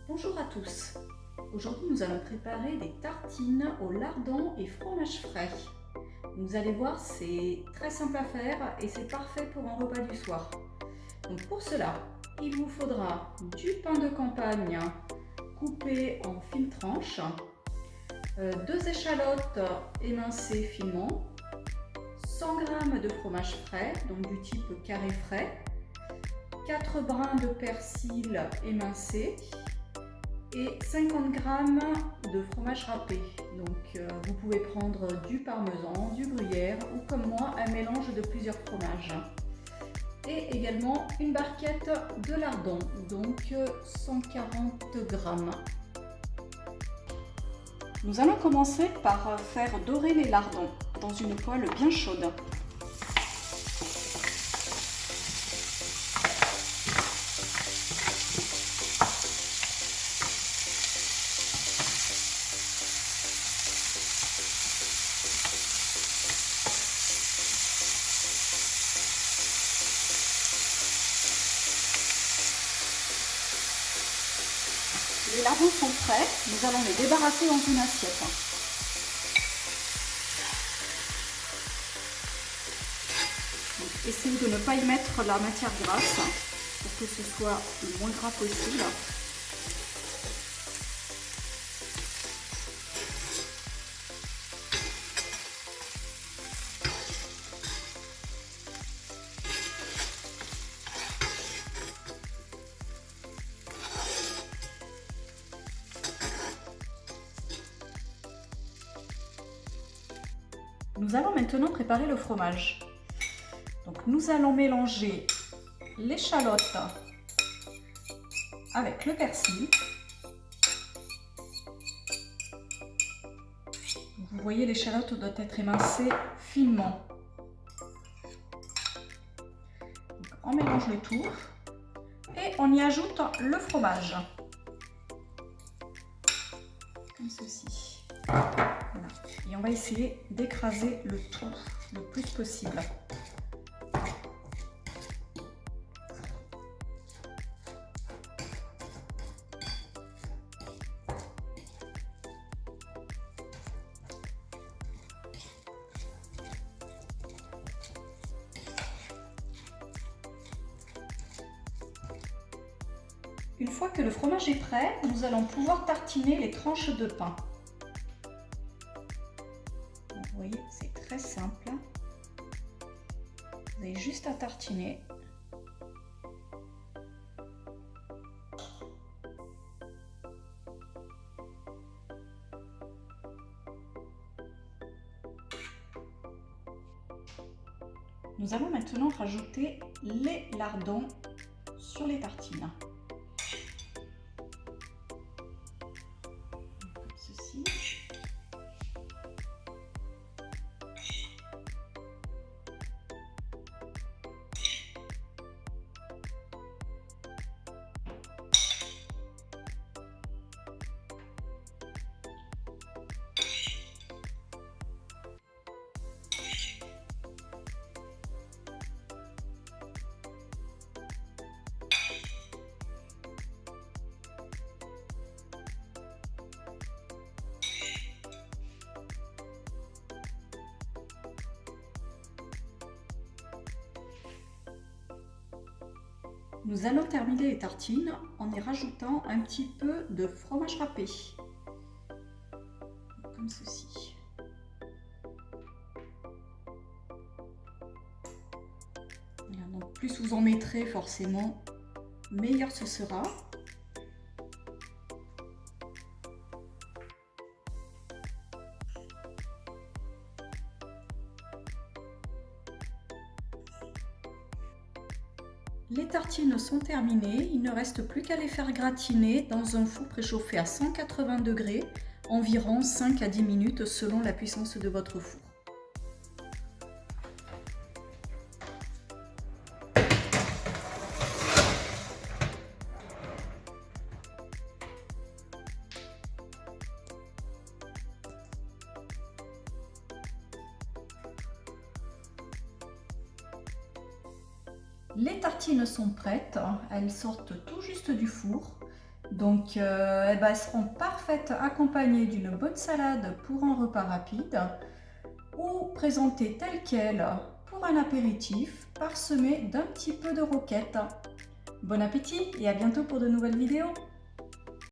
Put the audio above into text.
Bonjour à tous. Aujourd'hui, nous allons préparer des tartines au lardon et fromage frais. Vous allez voir, c'est très simple à faire et c'est parfait pour un repas du soir. Donc pour cela, il vous faudra du pain de campagne coupé en fines tranches, 2 échalotes émincées finement, 100 g de fromage frais, donc du type carré frais, 4 brins de persil émincés et 50 g de fromage râpé. Donc vous pouvez prendre du parmesan, du gruyère ou comme moi un mélange de plusieurs fromages. Et également une barquette de lardons, donc 140 g. Nous allons commencer par faire dorer les lardons dans une poêle bien chaude. Les lardons sont prêts, nous allons les débarrasser dans une assiette. Donc, essayez de ne pas y mettre la matière grasse pour que ce soit le moins gras possible. Nous allons maintenant préparer le fromage. Donc nous allons mélanger l'échalote avec le persil. Vous voyez, l'échalote doit être émincée finement. Donc, on mélange le tout et on y ajoute le fromage. Comme ceci. Voilà. Et on va essayer d'écraser le tout le plus possible. Une fois que le fromage est prêt, nous allons pouvoir tartiner les tranches de pain. Vous voyez, c'est très simple. Vous avez juste à tartiner. Nous allons maintenant rajouter les lardons sur les tartines. Comme ceci. Nous allons terminer les tartines en y rajoutant un petit peu de fromage râpé, comme ceci. Voilà, donc plus vous en mettrez forcément, meilleur ce sera. Les tartines sont terminées, il ne reste plus qu'à les faire gratiner dans un four préchauffé à 180 degrés, environ 5 à 10 minutes selon la puissance de votre four. Les tartines sont prêtes, elles sortent tout juste du four. Donc elles seront parfaites accompagnées d'une bonne salade pour un repas rapide ou présentées telles quelles pour un apéritif parsemé d'un petit peu de roquette. Bon appétit et à bientôt pour de nouvelles vidéos!